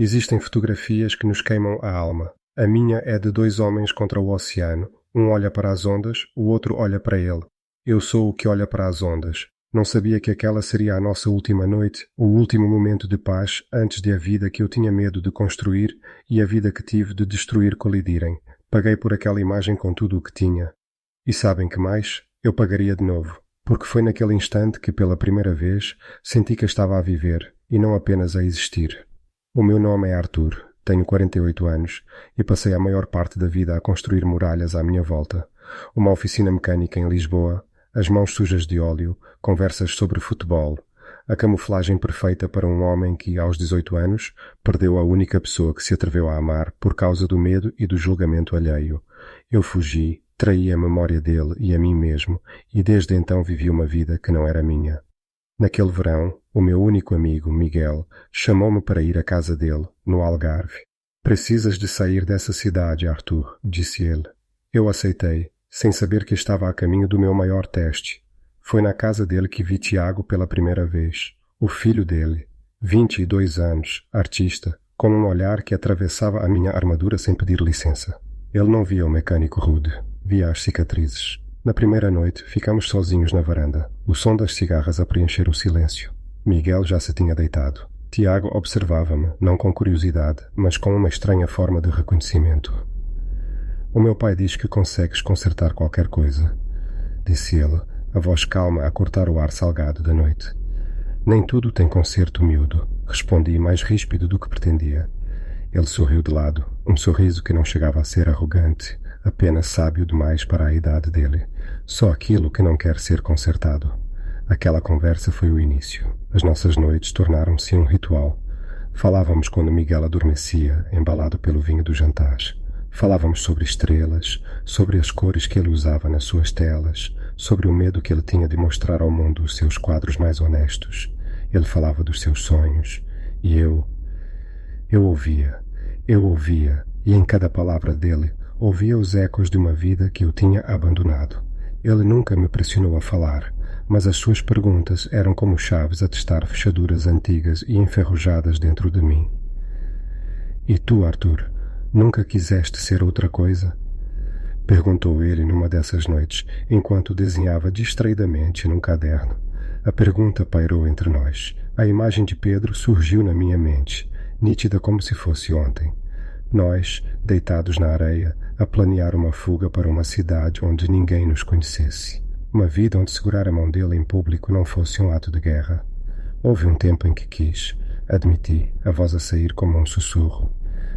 Existem fotografias que nos queimam a alma. A minha é de dois homens contra o oceano. Um olha para as ondas, o outro olha para ele. Eu sou o que olha para as ondas. Não sabia que aquela seria a nossa última noite, o último momento de paz antes de a vida que eu tinha medo de construir e a vida que tive de destruir colidirem. Paguei por aquela imagem com tudo o que tinha. E sabem que mais? Eu pagaria de novo. Porque foi naquele instante que, pela primeira vez, senti que estava a viver, e não apenas a existir. O meu nome é Arthur, tenho 48 anos, e passei a maior parte da vida a construir muralhas à minha volta. Uma oficina mecânica em Lisboa, as mãos sujas de óleo, conversas sobre futebol, a camuflagem perfeita para um homem que, aos 18 anos, perdeu a única pessoa que se atreveu a amar por causa do medo e do julgamento alheio. Eu fugi, traí a memória dele e a mim mesmo, e desde então vivi uma vida que não era minha. Naquele verão, o meu único amigo, Miguel, chamou-me para ir à casa dele, no Algarve. Precisas de sair dessa cidade, Arthur, disse ele. Eu aceitei, sem saber que estava a caminho do meu maior teste. Foi na casa dele que vi Tiago pela primeira vez. O filho dele, 22 anos, artista, com um olhar que atravessava a minha armadura sem pedir licença. Ele não via o mecânico rude, via as cicatrizes. Na primeira noite, ficamos sozinhos na varanda, o som das cigarras a preencher o silêncio. Miguel já se tinha deitado. Tiago observava-me, não com curiosidade, mas com uma estranha forma de reconhecimento. O meu pai diz que consegues consertar qualquer coisa, disse ele, a voz calma a cortar o ar salgado da noite. Nem tudo tem conserto, miúdo, respondi mais ríspido do que pretendia. Ele sorriu de lado, um sorriso que não chegava a ser arrogante, apenas sábio demais para a idade dele. Só aquilo que não quer ser consertado. Aquela conversa foi o início. As nossas noites tornaram-se um ritual. Falávamos quando Miguel adormecia, embalado pelo vinho do jantar. Falávamos sobre estrelas, sobre as cores que ele usava nas suas telas, sobre o medo que ele tinha de mostrar ao mundo os seus quadros mais honestos. Ele falava dos seus sonhos, e eu ouvia, e em cada palavra dele ouvia os ecos de uma vida que eu tinha abandonado. Ele nunca me pressionou a falar, mas as suas perguntas eram como chaves a testar fechaduras antigas e enferrujadas dentro de mim. E tu, Arthur, nunca quiseste ser outra coisa? Perguntou ele numa dessas noites, enquanto desenhava distraidamente num caderno. A pergunta pairou entre nós. A imagem de Pedro surgiu na minha mente, nítida como se fosse ontem. Nós, deitados na areia, a planear uma fuga para uma cidade onde ninguém nos conhecesse. Uma vida onde segurar a mão dele em público não fosse um ato de guerra. Houve um tempo em que quis, admiti, a voz a sair como um sussurro.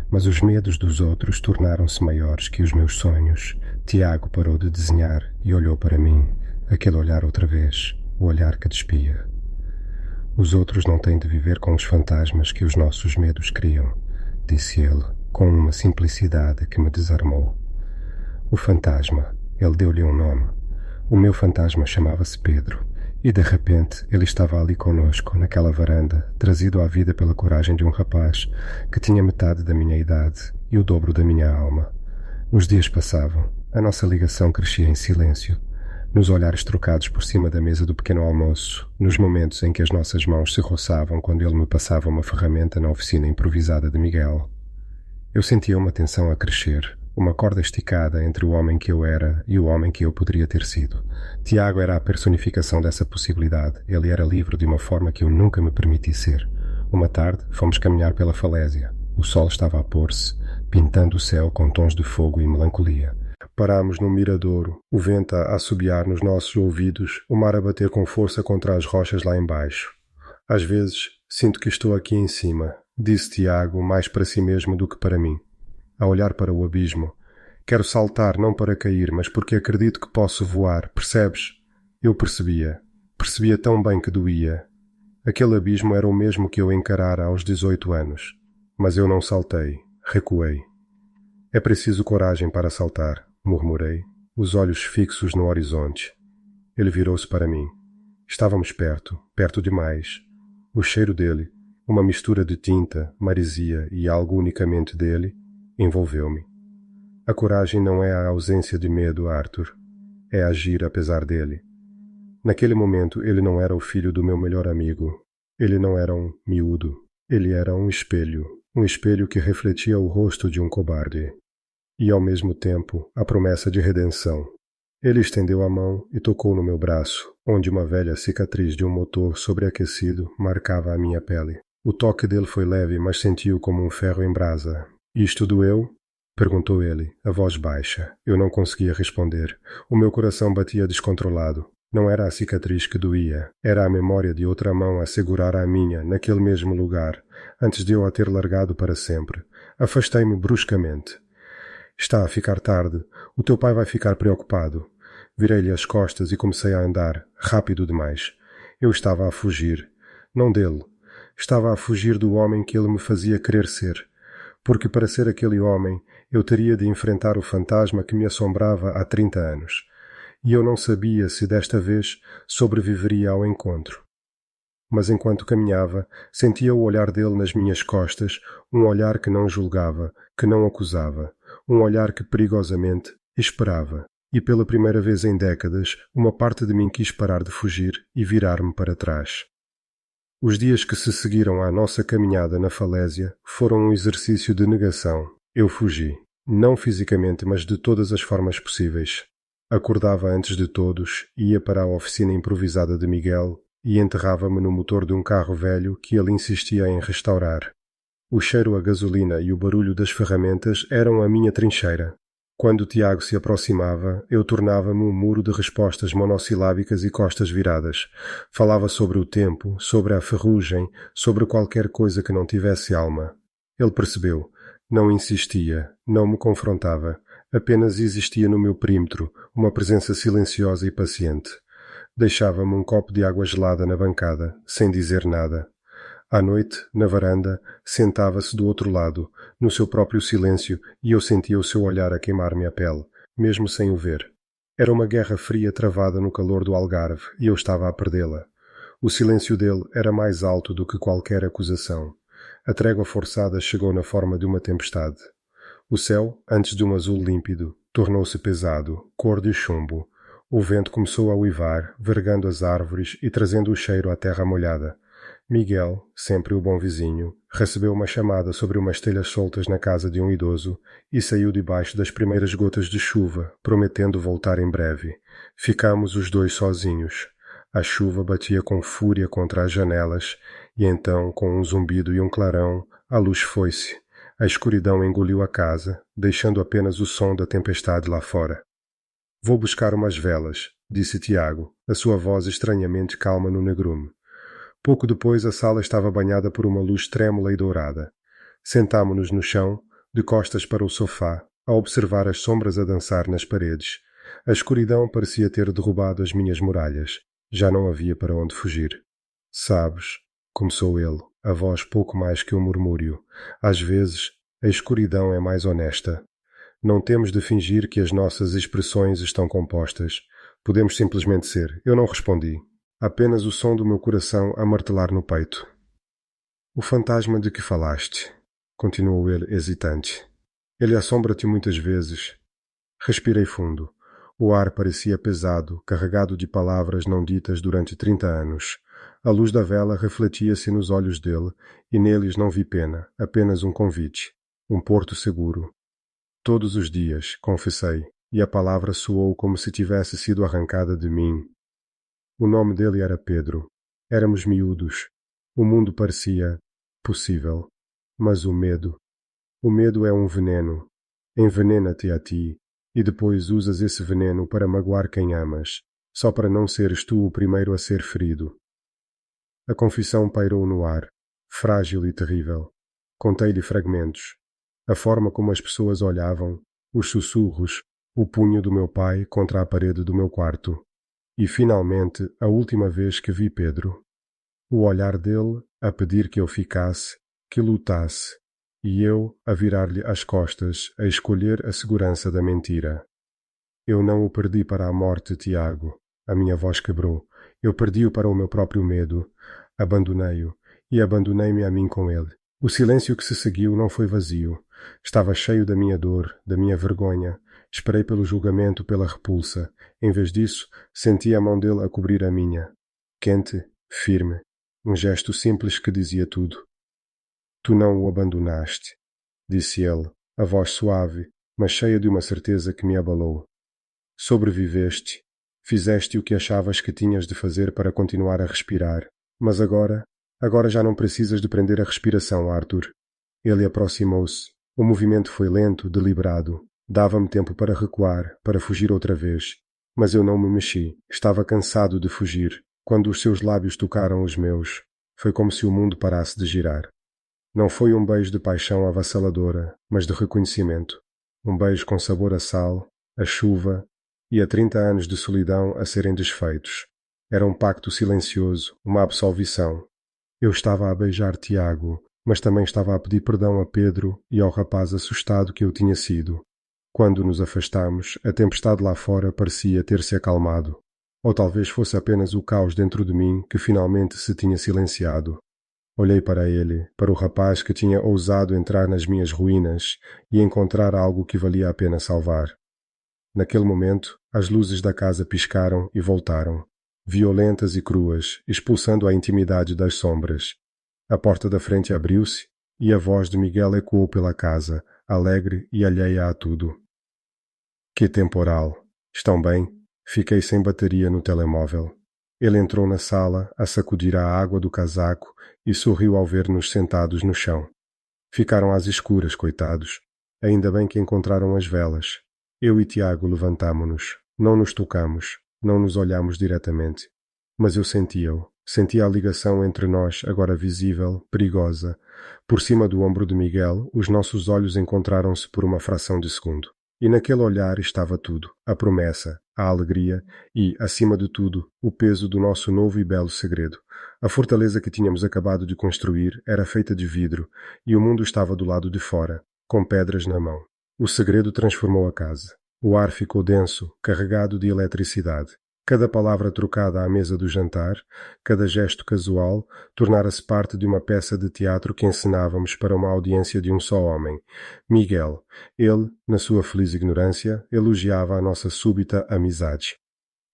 Mas os medos dos outros tornaram-se maiores que os meus sonhos. Tiago parou de desenhar e olhou para mim, aquele olhar outra vez, o olhar que despia. Os outros não têm de viver com os fantasmas que os nossos medos criam, disse ele, com uma simplicidade que me desarmou. O fantasma, ele deu-lhe um nome. O meu fantasma chamava-se Pedro, e de repente ele estava ali conosco, naquela varanda, trazido à vida pela coragem de um rapaz que tinha metade da minha idade e o dobro da minha alma. Os dias passavam, a nossa ligação crescia em silêncio, nos olhares trocados por cima da mesa do pequeno almoço, nos momentos em que as nossas mãos se roçavam quando ele me passava uma ferramenta na oficina improvisada de Miguel. Eu sentia uma tensão a crescer, uma corda esticada entre o homem que eu era e o homem que eu poderia ter sido. Tiago era a personificação dessa possibilidade. Ele era livre de uma forma que eu nunca me permiti ser. Uma tarde, fomos caminhar pela falésia. O sol estava a pôr-se, pintando o céu com tons de fogo e melancolia. Parámos num miradouro, o vento a assobiar nos nossos ouvidos, o mar a bater com força contra as rochas lá embaixo. Às vezes, sinto que estou aqui em cima, disse Tiago, mais para si mesmo do que para mim. A olhar para o abismo. Quero saltar não para cair, mas porque acredito que posso voar, percebes? Eu percebia. Percebia tão bem que doía. Aquele abismo era o mesmo que eu encarara aos 18 anos. Mas eu não saltei. Recuei. É preciso coragem para saltar, murmurei, os olhos fixos no horizonte. Ele virou-se para mim. Estávamos perto, perto demais. O cheiro dele, uma mistura de tinta, maresia e algo unicamente dele, envolveu-me. A coragem não é a ausência de medo, Arthur. É agir apesar dele. Naquele momento ele não era o filho do meu melhor amigo. Ele não era um miúdo. Ele era um espelho, um espelho que refletia o rosto de um cobarde. E, ao mesmo tempo, a promessa de redenção. Ele estendeu a mão e tocou no meu braço, onde uma velha cicatriz de um motor sobreaquecido marcava a minha pele. O toque dele foi leve, mas sentiu como um ferro em brasa. Isto doeu? Perguntou ele, a voz baixa. Eu não conseguia responder. O meu coração batia descontrolado. Não era a cicatriz que doía, era a memória de outra mão a segurar a minha, naquele mesmo lugar, antes de eu a ter largado para sempre. Afastei-me bruscamente. Está a ficar tarde. O teu pai vai ficar preocupado. Virei-lhe as costas e comecei a andar, rápido demais. Eu estava a fugir. Não dele. Estava a fugir do homem que ele me fazia querer ser. Porque para ser aquele homem, eu teria de enfrentar o fantasma que me assombrava há 30 anos. E eu não sabia se desta vez sobreviveria ao encontro. Mas enquanto caminhava, sentia o olhar dele nas minhas costas, um olhar que não julgava, que não acusava, um olhar que perigosamente esperava. E pela primeira vez em décadas, uma parte de mim quis parar de fugir e virar-me para trás. Os dias que se seguiram à nossa caminhada na falésia foram um exercício de negação. Eu fugi. Não fisicamente, mas de todas as formas possíveis. Acordava antes de todos, ia para a oficina improvisada de Miguel e enterrava-me no motor de um carro velho que ele insistia em restaurar. O cheiro a gasolina e o barulho das ferramentas eram a minha trincheira. Quando Tiago se aproximava, eu tornava-me um muro de respostas monossilábicas e costas viradas. Falava sobre o tempo, sobre a ferrugem, sobre qualquer coisa que não tivesse alma. Ele percebeu. Não insistia, não me confrontava. Apenas existia no meu perímetro, uma presença silenciosa e paciente. Deixava-me um copo de água gelada na bancada, sem dizer nada. À noite, na varanda, sentava-se do outro lado, no seu próprio silêncio, e eu sentia o seu olhar a queimar-me a pele, mesmo sem o ver. Era uma guerra fria travada no calor do Algarve, e eu estava a perdê-la. O silêncio dele era mais alto do que qualquer acusação. A trégua forçada chegou na forma de uma tempestade. O céu, antes de um azul límpido, tornou-se pesado, cor de chumbo. O vento começou a uivar, vergando as árvores e trazendo o cheiro à terra molhada. Miguel, sempre o bom vizinho, recebeu uma chamada sobre umas telhas soltas na casa de um idoso e saiu debaixo das primeiras gotas de chuva, prometendo voltar em breve. Ficamos os dois sozinhos. A chuva batia com fúria contra as janelas e então, com um zumbido e um clarão, a luz foi-se. A escuridão engoliu a casa, deixando apenas o som da tempestade lá fora. Vou buscar umas velas, disse Tiago, a sua voz estranhamente calma no negrume. Pouco depois a sala estava banhada por uma luz trêmula e dourada. Sentámo-nos no chão, de costas para o sofá, a observar as sombras a dançar nas paredes. A escuridão parecia ter derrubado as minhas muralhas. Já não havia para onde fugir. Sabes, começou ele, a voz pouco mais que um murmúrio. Às vezes, a escuridão é mais honesta. Não temos de fingir que as nossas expressões estão compostas. Podemos simplesmente ser. Eu não respondi. Apenas o som do meu coração a martelar no peito. O fantasma de que falaste, continuou ele hesitante. Ele assombra-te muitas vezes. Respirei fundo. O ar parecia pesado, carregado de palavras não ditas durante 30 anos. A luz da vela refletia-se nos olhos dele, e neles não vi pena, apenas um convite, um porto seguro. Todos os dias, confessei, e a palavra soou como se tivesse sido arrancada de mim. O nome dele era Pedro. Éramos miúdos. O mundo parecia possível. Mas o medo é um veneno. Envenena-te a ti, e depois usas esse veneno para magoar quem amas, só para não seres tu o primeiro a ser ferido. A confissão pairou no ar, frágil e terrível. Contei-lhe fragmentos. A forma como as pessoas olhavam, os sussurros, o punho do meu pai contra a parede do meu quarto. E, finalmente, a última vez que vi Pedro. O olhar dele a pedir que eu ficasse, que lutasse, e eu a virar-lhe as costas, a escolher a segurança da mentira. Eu não o perdi para a morte, Tiago. A minha voz quebrou. Eu perdi-o para o meu próprio medo. Abandonei-o, e abandonei-me a mim com ele. O silêncio que se seguiu não foi vazio. Estava cheio da minha dor, da minha vergonha. Esperei pelo julgamento, pela repulsa. Em vez disso, senti a mão dele a cobrir a minha. Quente, firme. Um gesto simples que dizia tudo. Tu não o abandonaste, disse ele, a voz suave, mas cheia de uma certeza que me abalou. Sobreviveste. Fizeste o que achavas que tinhas de fazer para continuar a respirar. Mas agora já não precisas de prender a respiração, Arthur. Ele aproximou-se. O movimento foi lento, deliberado. Dava-me tempo para recuar, para fugir outra vez. Mas eu não me mexi. Estava cansado de fugir. Quando os seus lábios tocaram os meus, foi como se o mundo parasse de girar. Não foi um beijo de paixão avassaladora, mas de reconhecimento. Um beijo com sabor a sal, a chuva e a 30 anos de solidão a serem desfeitos. Era um pacto silencioso, uma absolvição. Eu estava a beijar Tiago, mas também estava a pedir perdão a Pedro e ao rapaz assustado que eu tinha sido. Quando nos afastamos, a tempestade lá fora parecia ter-se acalmado. Ou talvez fosse apenas o caos dentro de mim que finalmente se tinha silenciado. Olhei para ele, para o rapaz que tinha ousado entrar nas minhas ruínas e encontrar algo que valia a pena salvar. Naquele momento, as luzes da casa piscaram e voltaram, violentas e cruas, expulsando a intimidade das sombras. A porta da frente abriu-se e a voz de Miguel ecoou pela casa, alegre e alheia a tudo. Que temporal! Estão bem? Fiquei sem bateria no telemóvel. Ele entrou na sala a sacudir a água do casaco e sorriu ao ver-nos sentados no chão. Ficaram às escuras, coitados. Ainda bem que encontraram as velas. Eu e Tiago levantámo-nos. Não nos tocamos, não nos olhamos diretamente. Mas eu sentia-o. Sentia a ligação entre nós, agora visível, perigosa. Por cima do ombro de Miguel, os nossos olhos encontraram-se por uma fração de segundo. E naquele olhar estava tudo, a promessa, a alegria e, acima de tudo, o peso do nosso novo e belo segredo. A fortaleza que tínhamos acabado de construir era feita de vidro e o mundo estava do lado de fora, com pedras na mão. O segredo transformou a casa. O ar ficou denso, carregado de eletricidade. Cada palavra trocada à mesa do jantar, cada gesto casual, tornara-se parte de uma peça de teatro que encenávamos para uma audiência de um só homem. Miguel. Ele, na sua feliz ignorância, elogiava a nossa súbita amizade.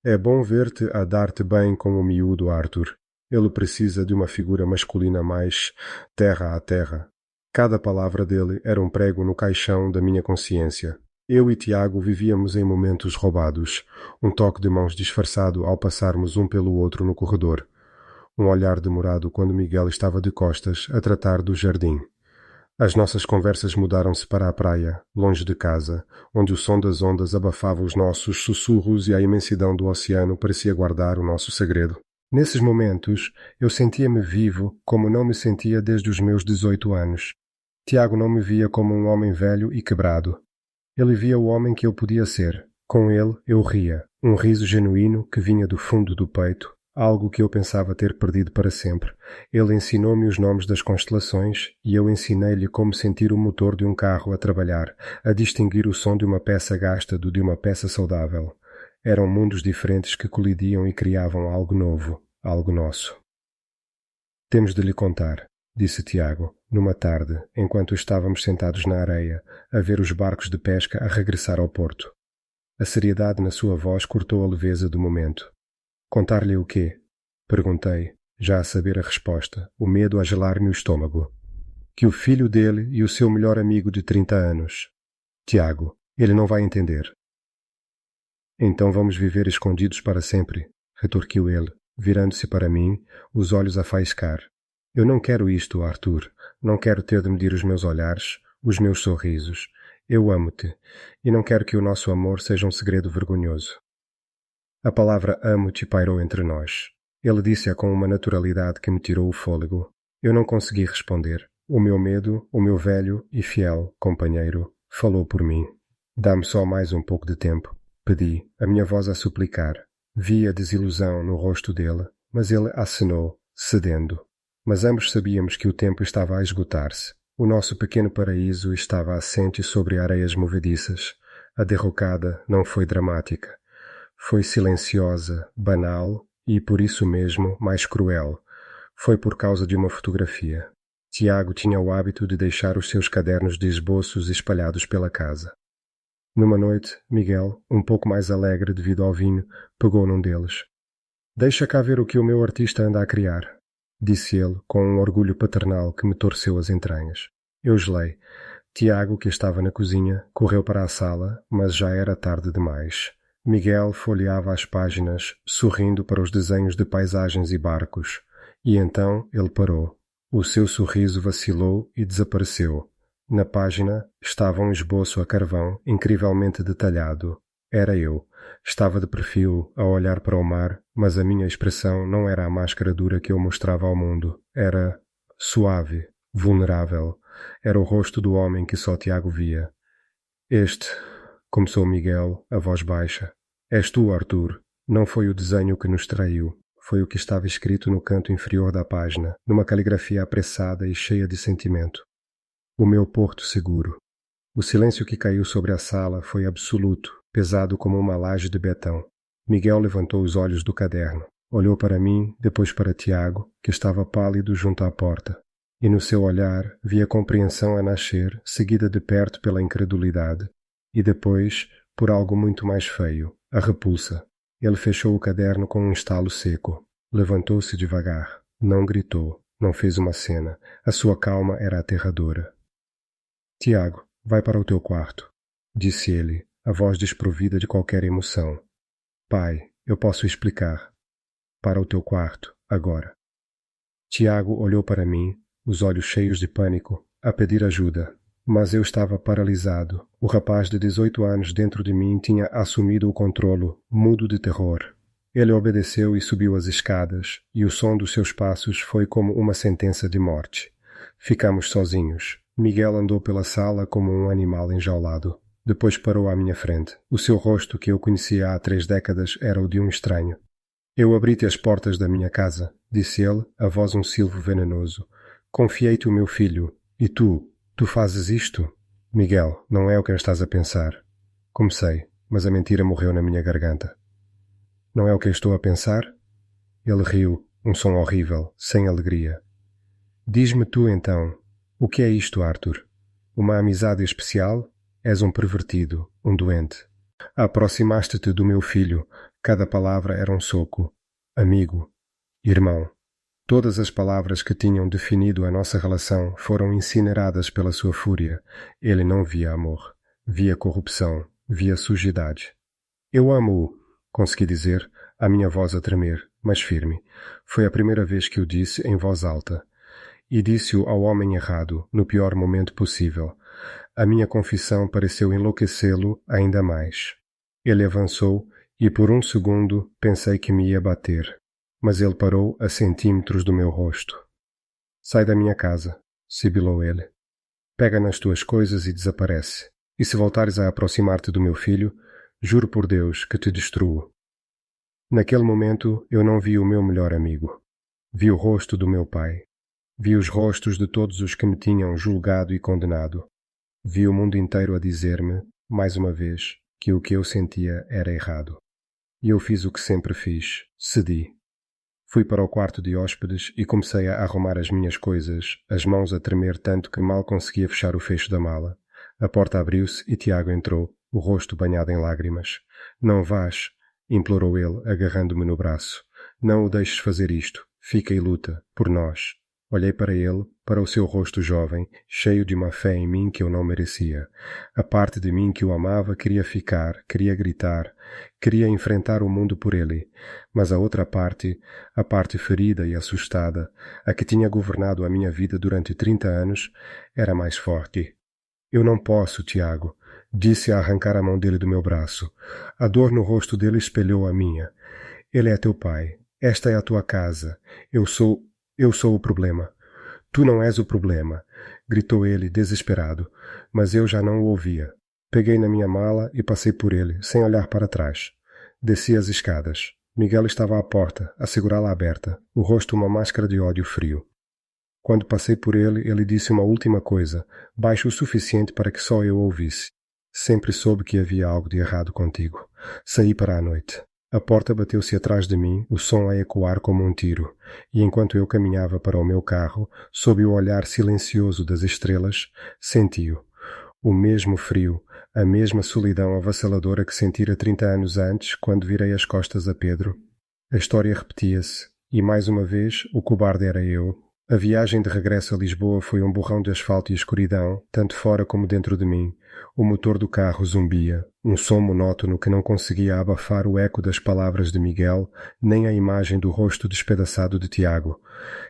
É bom ver-te a dar-te bem com o miúdo, Arthur. Ele precisa de uma figura masculina mais terra a terra. Cada palavra dele era um prego no caixão da minha consciência. Eu e Tiago vivíamos em momentos roubados, um toque de mãos disfarçado ao passarmos um pelo outro no corredor, um olhar demorado quando Miguel estava de costas a tratar do jardim. As nossas conversas mudaram-se para a praia, longe de casa, onde o som das ondas abafava os nossos sussurros e a imensidão do oceano parecia guardar o nosso segredo. Nesses momentos, eu sentia-me vivo como não me sentia desde os meus 18 anos. Tiago não me via como um homem velho e quebrado. Ele via o homem que eu podia ser. Com ele, eu ria. Um riso genuíno que vinha do fundo do peito, algo que eu pensava ter perdido para sempre. Ele ensinou-me os nomes das constelações e eu ensinei-lhe como sentir o motor de um carro a trabalhar, a distinguir o som de uma peça gasta do de uma peça saudável. Eram mundos diferentes que colidiam e criavam algo novo, algo nosso. Temos de lhe contar, disse Tiago, numa tarde, enquanto estávamos sentados na areia, a ver os barcos de pesca a regressar ao porto. A seriedade na sua voz cortou a leveza do momento. Contar-lhe o quê? Perguntei, já a saber a resposta, o medo a gelar-me o estômago. Que o filho dele e o seu melhor amigo de 30 anos. Tiago, ele não vai entender. Então vamos viver escondidos para sempre, retorquiu ele, virando-se para mim, os olhos a faiscar. Eu não quero isto, Arthur. Não quero ter de medir os meus olhares, os meus sorrisos. Eu amo-te, e não quero que o nosso amor seja um segredo vergonhoso. A palavra amo-te pairou entre nós. Ele disse-a com uma naturalidade que me tirou o fôlego. Eu não consegui responder. O meu medo, o meu velho e fiel companheiro, falou por mim. Dá-me só mais um pouco de tempo. Pedi, a minha voz a suplicar. Vi a desilusão no rosto dele, mas ele acenou, cedendo. Mas ambos sabíamos que o tempo estava a esgotar-se. O nosso pequeno paraíso estava assente sobre areias movediças. A derrocada não foi dramática. Foi silenciosa, banal e, por isso mesmo, mais cruel. Foi por causa de uma fotografia. Tiago tinha o hábito de deixar os seus cadernos de esboços espalhados pela casa. Numa noite, Miguel, um pouco mais alegre devido ao vinho, pegou num deles. Deixa cá ver o que o meu artista anda a criar. disse ele com um orgulho paternal que me torceu as entranhas. Eu gelei. Tiago, que estava na cozinha, correu para a sala, mas já era tarde demais. Miguel folheava as páginas, sorrindo para os desenhos de paisagens e barcos. E então ele parou. O seu sorriso vacilou e desapareceu. Na página estava um esboço a carvão incrivelmente detalhado. Era eu. Estava de perfil, a olhar para o mar, mas a minha expressão não era a máscara dura que eu mostrava ao mundo. Era suave, vulnerável. Era o rosto do homem que só Tiago via. Este, começou Miguel, a voz baixa. És tu, Arthur. Não foi o desenho que nos traiu. Foi o que estava escrito no canto inferior da página, numa caligrafia apressada e cheia de sentimento. O meu porto seguro. O silêncio que caiu sobre a sala foi absoluto, pesado como uma laje de betão. Miguel levantou os olhos do caderno. Olhou para mim, depois para Tiago, que estava pálido junto à porta. E no seu olhar vi a compreensão a nascer, seguida de perto pela incredulidade, e depois, por algo muito mais feio, a repulsa. Ele fechou o caderno com um estalo seco. Levantou-se devagar. Não gritou, não fez uma cena. A sua calma era aterradora. Tiago, vai para o teu quarto, disse ele, a voz desprovida de qualquer emoção. Pai, eu posso explicar. Para o teu quarto, agora. Tiago olhou para mim, os olhos cheios de pânico, a pedir ajuda. Mas eu estava paralisado. O rapaz de 18 anos dentro de mim tinha assumido o controlo, mudo de terror. Ele obedeceu e subiu as escadas, e o som dos seus passos foi como uma sentença de morte. Ficamos sozinhos. Miguel andou pela sala como um animal enjaulado. Depois parou à minha frente. O seu rosto, que eu conhecia há 3 décadas, era o de um estranho. Eu abri-te as portas da minha casa, disse ele, a voz um silvo venenoso. Confiei-te o meu filho. E tu fazes isto? Miguel, não é o que estás a pensar. Comecei, mas a mentira morreu na minha garganta. Não é o que eu estou a pensar? Ele riu, um som horrível, sem alegria. Diz-me tu então, o que é isto, Arthur? Uma amizade especial? És um pervertido, um doente. Aproximaste-te do meu filho, cada palavra era um soco. Amigo, irmão. Todas as palavras que tinham definido a nossa relação foram incineradas pela sua fúria. Ele não via amor. Via corrupção. Via sujidade. Eu amo-o, consegui dizer, a minha voz a tremer, mas firme. Foi a primeira vez que o disse em voz alta. E disse-o ao homem errado, no pior momento possível. A minha confissão pareceu enlouquecê-lo ainda mais. Ele avançou e por um segundo pensei que me ia bater. Mas ele parou a centímetros do meu rosto. Sai da minha casa, sibilou ele. Pega nas tuas coisas e desaparece. E se voltares a aproximar-te do meu filho, juro por Deus que te destruo. Naquele momento eu não vi o meu melhor amigo. Vi o rosto do meu pai. Vi os rostos de todos os que me tinham julgado e condenado. Vi o mundo inteiro a dizer-me, mais uma vez, que o que eu sentia era errado. E eu fiz o que sempre fiz, cedi. Fui para o quarto de hóspedes e comecei a arrumar as minhas coisas, as mãos a tremer tanto que mal conseguia fechar o fecho da mala. A porta abriu-se e Tiago entrou, o rosto banhado em lágrimas. Não vás, implorou ele, agarrando-me no braço. Não o deixes fazer isto. Fica e luta, por nós. Olhei para ele, para o seu rosto jovem, cheio de uma fé em mim que eu não merecia. A parte de mim que o amava queria ficar, queria gritar, queria enfrentar o mundo por ele. Mas a outra parte, a parte ferida e assustada, a que tinha governado a minha vida durante 30 anos, era mais forte. Eu não posso, Tiago, disse a arrancar a mão dele do meu braço. A dor no rosto dele espelhou a minha. Ele é teu pai. Esta é a tua casa. Eu sou o problema. Tu não és o problema, gritou ele, desesperado, mas eu já não o ouvia. Peguei na minha mala e passei por ele, sem olhar para trás. Desci as escadas. Miguel estava à porta, a segurá-la aberta, o rosto uma máscara de ódio frio. Quando passei por ele, ele disse uma última coisa, baixo o suficiente para que só eu ouvisse. Sempre soube que havia algo de errado contigo. Saí para a noite. A porta bateu-se atrás de mim, o som a ecoar como um tiro, e enquanto eu caminhava para o meu carro, sob o olhar silencioso das estrelas, senti-o. O mesmo frio, a mesma solidão avassaladora que sentira 30 anos antes, quando virei as costas a Pedro. A história repetia-se, E mais uma vez, o cobarde era eu. A viagem de regresso a Lisboa foi um borrão de asfalto e escuridão, tanto fora como dentro de mim. O motor do carro zumbia, um som monótono que não conseguia abafar o eco das palavras de Miguel, nem a imagem do rosto despedaçado de Tiago.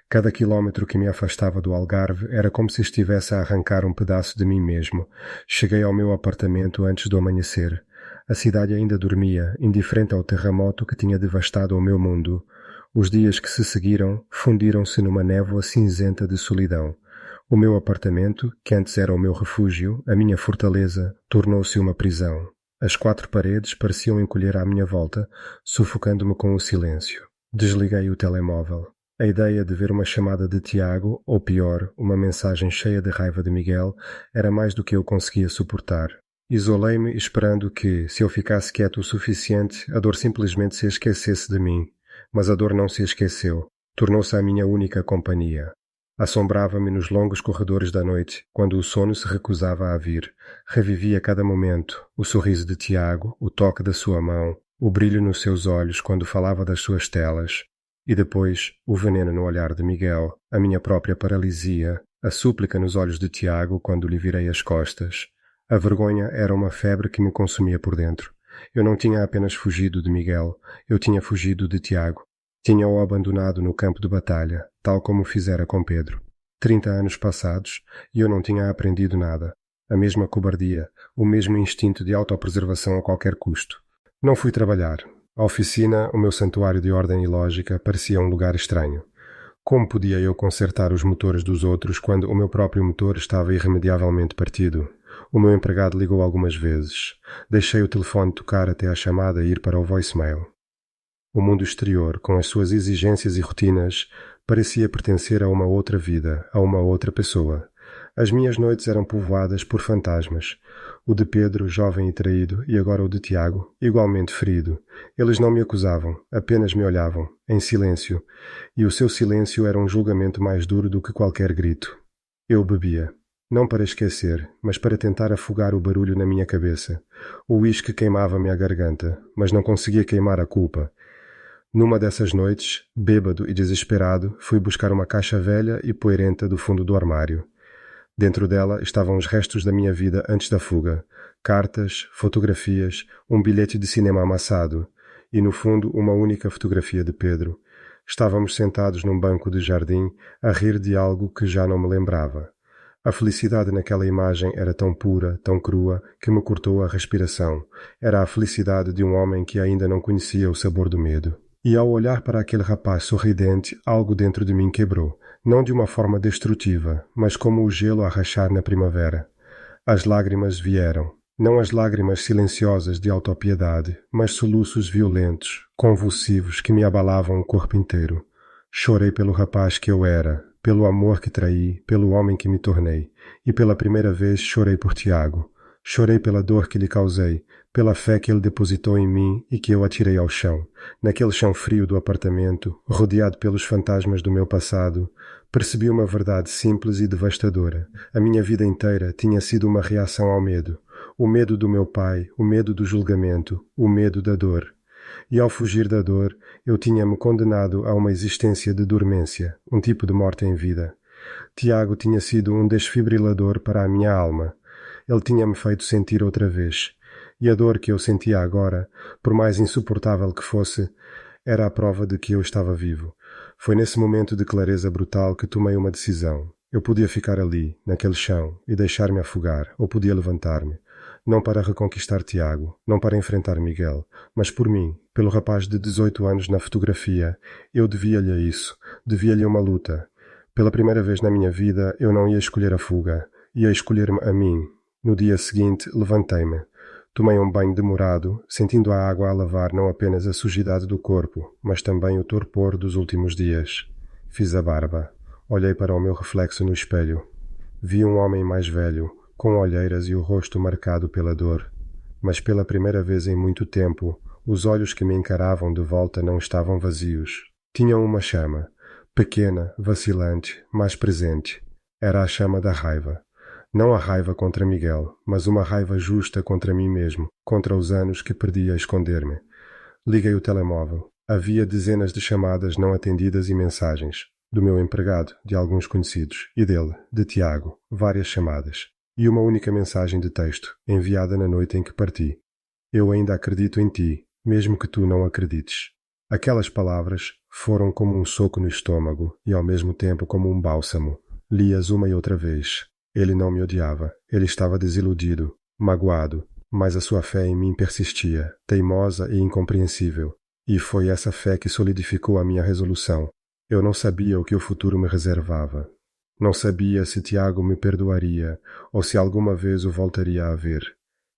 Cada quilómetro que me afastava do Algarve era como se estivesse a arrancar um pedaço de mim mesmo. Cheguei ao meu apartamento antes do amanhecer. A cidade ainda dormia, indiferente ao terremoto que tinha devastado o meu mundo. Os dias que se seguiram fundiram-se numa névoa cinzenta de solidão. O meu apartamento, que antes era o meu refúgio, a minha fortaleza, tornou-se uma prisão. As quatro paredes pareciam encolher à minha volta, sufocando-me com o silêncio. Desliguei o telemóvel. A ideia de ver uma chamada de Tiago, ou pior, uma mensagem cheia de raiva de Miguel, era mais do que eu conseguia suportar. Isolei-me esperando que, se eu ficasse quieto o suficiente, a dor simplesmente se esquecesse de mim. Mas a dor não se esqueceu. Tornou-se a minha única companhia. Assombrava-me nos longos corredores da noite, quando o sono se recusava a vir. Revivia cada momento, o sorriso de Tiago, o toque da sua mão, o brilho nos seus olhos quando falava das suas telas. E depois, o veneno no olhar de Miguel, a minha própria paralisia, a súplica nos olhos de Tiago quando lhe virei as costas. A vergonha era uma febre que me consumia por dentro. Eu não tinha apenas fugido de Miguel, eu tinha fugido de Tiago. Tinha-o abandonado no campo de batalha, tal como fizera com Pedro. 30 anos passados, e eu não tinha aprendido nada. A mesma cobardia, o mesmo instinto de autopreservação a qualquer custo. Não fui trabalhar. A oficina, o meu santuário de ordem e lógica, parecia um lugar estranho. Como podia eu consertar os motores dos outros quando o meu próprio motor estava irremediavelmente partido? O meu empregado ligou algumas vezes. Deixei o telefone tocar até a chamada ir para o voicemail. O mundo exterior, com as suas exigências e rotinas, parecia pertencer a uma outra vida, a uma outra pessoa. As minhas noites eram povoadas por fantasmas. O de Pedro, jovem e traído, e agora o de Tiago, igualmente ferido. Eles não me acusavam, apenas me olhavam, em silêncio, e o seu silêncio era um julgamento mais duro do que qualquer grito. Eu bebia. Não para esquecer, mas para tentar afogar o barulho na minha cabeça. O uísque queimava-me a garganta, mas não conseguia queimar a culpa. Numa dessas noites, bêbado e desesperado, fui buscar uma caixa velha e poeirenta do fundo do armário. Dentro dela estavam os restos da minha vida antes da fuga. Cartas, fotografias, um bilhete de cinema amassado e, no fundo, uma única fotografia de Pedro. Estávamos sentados num banco de jardim a rir de algo que já não me lembrava. A felicidade naquela imagem era tão pura, tão crua, que me cortou a respiração. Era a felicidade de um homem que ainda não conhecia o sabor do medo. E ao olhar para aquele rapaz sorridente, algo dentro de mim quebrou, não de uma forma destrutiva, mas como o gelo a rachar na primavera. As lágrimas vieram. Não as lágrimas silenciosas de autopiedade, mas soluços violentos, convulsivos que me abalavam o corpo inteiro. Chorei pelo rapaz que eu era, pelo amor que traí, pelo homem que me tornei, e pela primeira vez chorei por Tiago. Chorei pela dor que lhe causei, pela fé que ele depositou em mim e que eu atirei ao chão. Naquele chão frio do apartamento, rodeado pelos fantasmas do meu passado, percebi uma verdade simples e devastadora. A minha vida inteira tinha sido uma reação ao medo. O medo do meu pai, o medo do julgamento, o medo da dor. E ao fugir da dor, eu tinha-me condenado a uma existência de dormência, um tipo de morte em vida. Tiago tinha sido um desfibrilador para a minha alma. Ele tinha-me feito sentir outra vez. E a dor que eu sentia agora, por mais insuportável que fosse, era a prova de que eu estava vivo. Foi nesse momento de clareza brutal que tomei uma decisão. Eu podia ficar ali, naquele chão, e deixar-me afogar, ou podia levantar-me. Não para reconquistar Tiago, não para enfrentar Miguel, mas por mim, pelo rapaz de 18 anos na fotografia. Eu devia-lhe isso, devia-lhe uma luta. Pela primeira vez na minha vida, eu não ia escolher a fuga, ia escolher-me a mim. No dia seguinte, levantei-me. Tomei um banho demorado, sentindo a água a lavar não apenas a sujidade do corpo, mas também o torpor dos últimos dias. Fiz a barba. Olhei para o meu reflexo no espelho. Vi um homem mais velho, com olheiras e o rosto marcado pela dor. Mas pela primeira vez em muito tempo, os olhos que me encaravam de volta não estavam vazios. Tinham uma chama, pequena, vacilante, mas presente. Era a chama da raiva. Não a raiva contra Miguel, mas uma raiva justa contra mim mesmo, contra os anos que perdi a esconder-me. Liguei o telemóvel. Havia dezenas de chamadas não atendidas e mensagens. Do meu empregado, de alguns conhecidos, e dele, de Tiago, várias chamadas. E uma única mensagem de texto, enviada na noite em que parti. Eu ainda acredito em ti, mesmo que tu não acredites. Aquelas palavras foram como um soco no estômago e ao mesmo tempo como um bálsamo. Li-as uma e outra vez. Ele não me odiava. Ele estava desiludido, magoado, mas a sua fé em mim persistia, teimosa e incompreensível. E foi essa fé que solidificou a minha resolução. Eu não sabia o que o futuro me reservava. Não sabia se Tiago me perdoaria ou se alguma vez o voltaria a ver.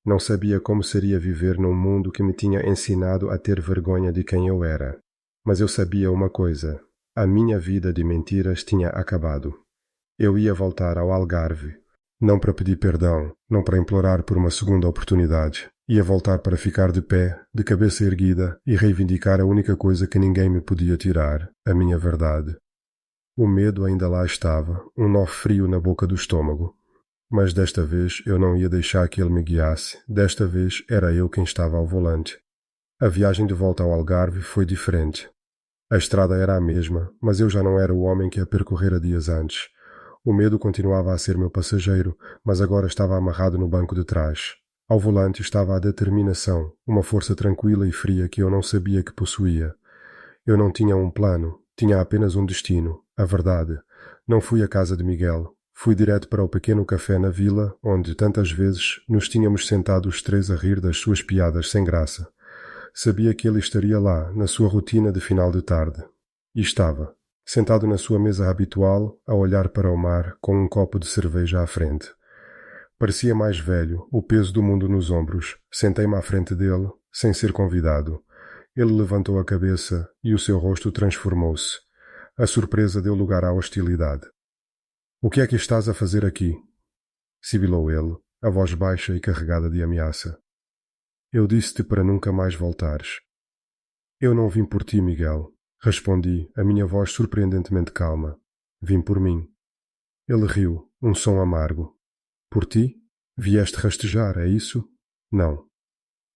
Não sabia como seria viver num mundo que me tinha ensinado a ter vergonha de quem eu era. Mas eu sabia uma coisa. A minha vida de mentiras tinha acabado. Eu ia voltar ao Algarve. Não para pedir perdão, não para implorar por uma segunda oportunidade. Ia voltar para ficar de pé, de cabeça erguida e reivindicar a única coisa que ninguém me podia tirar, a minha verdade. O medo ainda lá estava, um nó frio na boca do estômago. Mas desta vez eu não ia deixar que ele me guiasse. Desta vez era eu quem estava ao volante. A viagem de volta ao Algarve foi diferente. A estrada era a mesma, mas eu já não era o homem que a percorrera dias antes. O medo continuava a ser meu passageiro, mas agora estava amarrado no banco de trás. Ao volante estava a determinação, uma força tranquila e fria que eu não sabia que possuía. Eu não tinha um plano, tinha apenas um destino, a verdade. Não fui à casa de Miguel. Fui direto para o pequeno café na vila, onde tantas vezes nos tínhamos sentado os três a rir das suas piadas sem graça. Sabia que ele estaria lá, na sua rotina de final de tarde. E estava, sentado na sua mesa habitual, a olhar para o mar, com um copo de cerveja à frente. Parecia mais velho, o peso do mundo nos ombros. Sentei-me à frente dele, sem ser convidado. Ele levantou a cabeça e o seu rosto transformou-se. A surpresa deu lugar à hostilidade. "O que é que estás a fazer aqui?" sibilou ele, a voz baixa e carregada de ameaça. "Eu disse-te para nunca mais voltares." "Eu não vim por ti, Miguel," respondi, a minha voz surpreendentemente calma. "Vim por mim." Ele riu, um som amargo. "Por ti? Vieste rastejar, é isso?" "Não.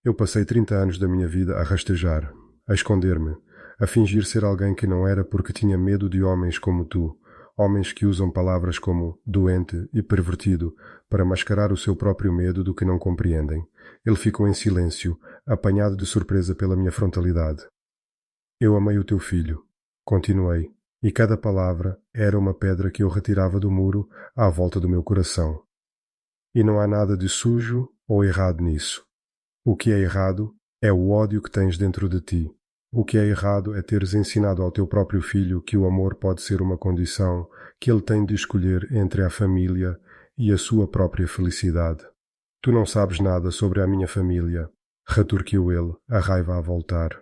Eu passei 30 anos da minha vida a rastejar, a esconder-me, a fingir ser alguém que não era porque tinha medo de homens como tu, homens que usam palavras como doente e pervertido para mascarar o seu próprio medo do que não compreendem." Ele ficou em silêncio, apanhado de surpresa pela minha frontalidade. "Eu amei o teu filho," continuei, e cada palavra era uma pedra que eu retirava do muro à volta do meu coração. "E não há nada de sujo ou errado nisso. O que é errado é o ódio que tens dentro de ti. O que é errado é teres ensinado ao teu próprio filho que o amor pode ser uma condição, que ele tem de escolher entre a família e a sua própria felicidade." "Tu não sabes nada sobre a minha família," retorquiu ele, a raiva a voltar.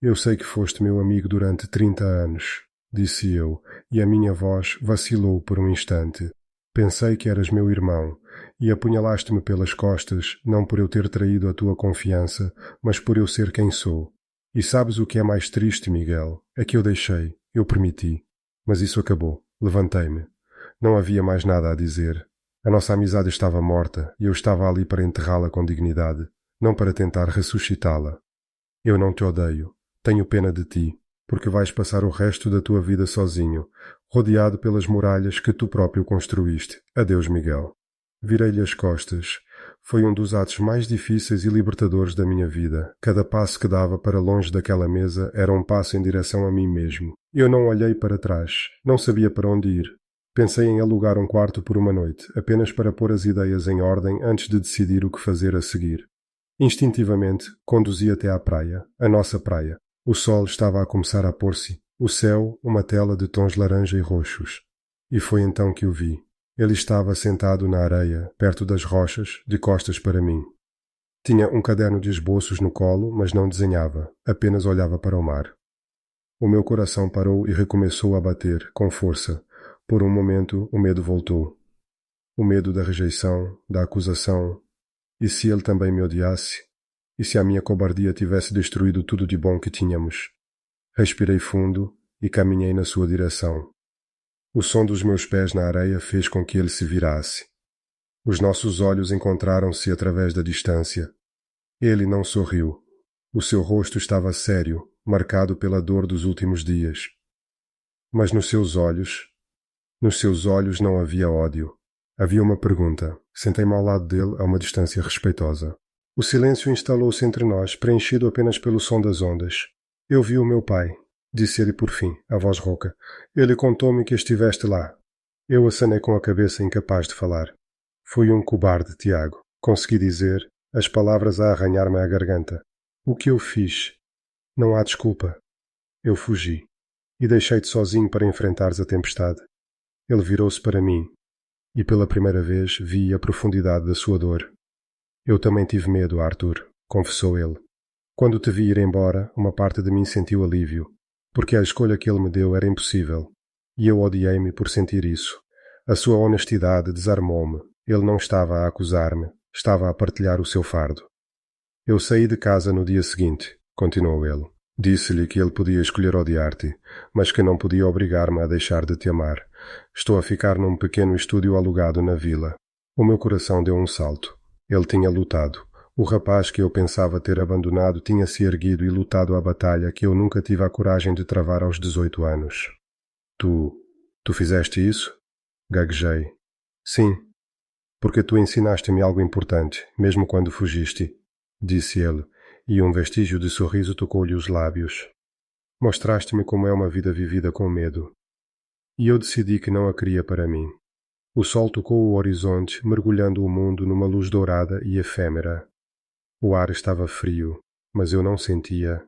"Eu sei que foste meu amigo durante 30 anos, disse eu, e a minha voz vacilou por um instante. "Pensei que eras meu irmão, e apunhalaste-me pelas costas, não por eu ter traído a tua confiança, mas por eu ser quem sou. E sabes o que é mais triste, Miguel? É que eu deixei, eu permiti. Mas isso acabou. Levantei-me. Não havia mais nada a dizer. A nossa amizade estava morta, e eu estava ali para enterrá-la com dignidade, não para tentar ressuscitá-la. Eu não te odeio. Tenho pena de ti, porque vais passar o resto da tua vida sozinho, rodeado pelas muralhas que tu próprio construíste. Adeus, Miguel." Virei-lhe as costas. Foi um dos atos mais difíceis e libertadores da minha vida. Cada passo que dava para longe daquela mesa era um passo em direção a mim mesmo. Eu não olhei para trás. Não sabia para onde ir. Pensei em alugar um quarto por uma noite, apenas para pôr as ideias em ordem antes de decidir o que fazer a seguir. Instintivamente, conduzi até à praia, a nossa praia. O sol estava a começar a pôr-se. O céu, uma tela de tons laranja e roxos. E foi então que o vi. Ele estava sentado na areia, perto das rochas, de costas para mim. Tinha um caderno de esboços no colo, mas não desenhava, apenas olhava para o mar. O meu coração parou e recomeçou a bater, com força. Por um momento, o medo voltou. O medo da rejeição, da acusação. E se ele também me odiasse? E se a minha cobardia tivesse destruído tudo de bom que tínhamos? Respirei fundo e caminhei na sua direção. O som dos meus pés na areia fez com que ele se virasse. Os nossos olhos encontraram-se através da distância. Ele não sorriu. O seu rosto estava sério, marcado pela dor dos últimos dias. Mas nos seus olhos não havia ódio. Havia uma pergunta. Sentei-me ao lado dele a uma distância respeitosa. O silêncio instalou-se entre nós, preenchido apenas pelo som das ondas. Eu vi o meu pai, disse ele por fim, a voz rouca. Ele contou-me que estiveste lá. Eu acenei com a cabeça, incapaz de falar. Fui um cobarde, Tiago. Consegui dizer, as palavras a arranhar-me a garganta. O que eu fiz? Não há desculpa. Eu fugi. E deixei-te sozinho para enfrentares a tempestade. Ele virou-se para mim. E pela primeira vez vi a profundidade da sua dor. Eu também tive medo, Arthur, confessou ele. Quando te vi ir embora, uma parte de mim sentiu alívio, porque a escolha que ele me deu era impossível. E eu odiei-me por sentir isso. A sua honestidade desarmou-me. Ele não estava a acusar-me, estava a partilhar o seu fardo. Eu saí de casa no dia seguinte, continuou ele. Disse-lhe que ele podia escolher odiar-te, mas que não podia obrigar-me a deixar de te amar. Estou a ficar num pequeno estúdio alugado na vila. O meu coração deu um salto. Ele tinha lutado. O rapaz que eu pensava ter abandonado tinha se erguido e lutado a batalha que eu nunca tive a coragem de travar aos 18 anos. Tu fizeste isso? Gaguejei. Sim, porque tu ensinaste-me algo importante, mesmo quando fugiste, disse ele, e um vestígio de sorriso tocou-lhe os lábios. Mostraste-me como é uma vida vivida com medo. E eu decidi que não a queria para mim. O sol tocou o horizonte, mergulhando o mundo numa luz dourada e efêmera. O ar estava frio, mas eu não sentia.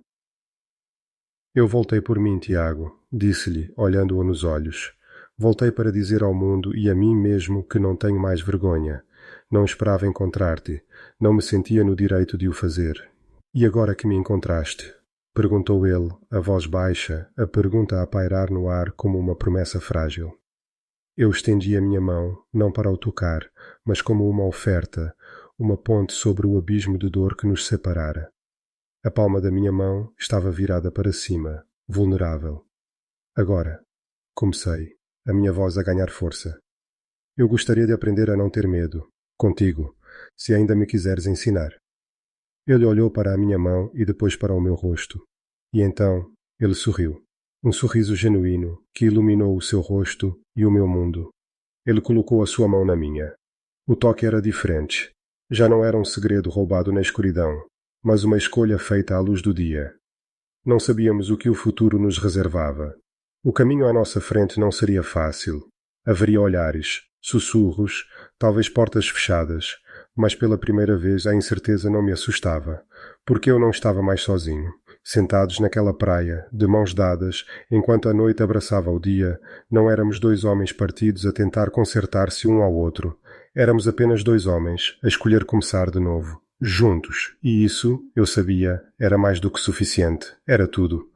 Eu voltei por mim, Tiago, disse-lhe, olhando-o nos olhos. Voltei para dizer ao mundo e a mim mesmo que não tenho mais vergonha. Não esperava encontrar-te. Não me sentia no direito de o fazer. E agora que me encontraste? Perguntou ele, a voz baixa, a pergunta a pairar no ar como uma promessa frágil. Eu estendi a minha mão, não para o tocar, mas como uma oferta, uma ponte sobre o abismo de dor que nos separara. A palma da minha mão estava virada para cima, vulnerável. Agora, comecei, a minha voz a ganhar força. Eu gostaria de aprender a não ter medo, contigo, se ainda me quiseres ensinar. Ele olhou para a minha mão e depois para o meu rosto. E então, ele sorriu. Um sorriso genuíno que iluminou o seu rosto e o meu mundo. Ele colocou a sua mão na minha. O toque era diferente. Já não era um segredo roubado na escuridão, mas uma escolha feita à luz do dia. Não sabíamos o que o futuro nos reservava. O caminho à nossa frente não seria fácil. Haveria olhares, sussurros, talvez portas fechadas, mas pela primeira vez a incerteza não me assustava, porque eu não estava mais sozinho. Sentados naquela praia, de mãos dadas, enquanto a noite abraçava o dia, não éramos dois homens partidos a tentar consertar-se um ao outro. Éramos apenas dois homens, a escolher começar de novo, juntos. E isso, eu sabia, era mais do que suficiente. Era tudo.